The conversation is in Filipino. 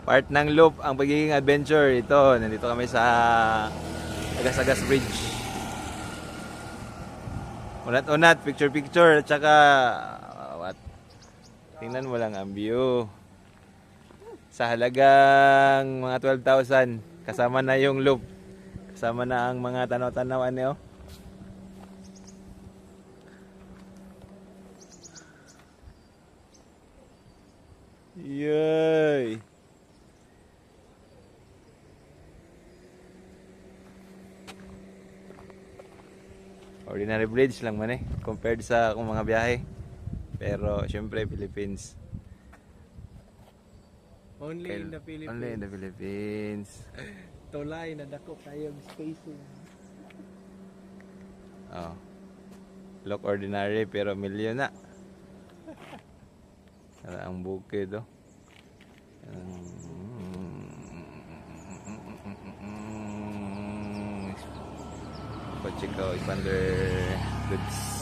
Part ng loop ang pagiging adventure. Ito, nandito kami sa Agas-Agas Bridge. Unat-unat, picture-picture, at saka what? Tingnan mo lang ang view. Sa halagang mga 12,000, kasama na yung loop. Kasama na ang mga tanaw-tanaw ano. Yay! Ordinary bridge lang man compared sa akong mga biyahe. Pero syempre Philippines. Only in the Philippines. Only in the Philippines. Tulay na dako kayo spacing. Oh. Look ordinary pero milyon na. Ang bukid oh. Pachikaw Expander goods.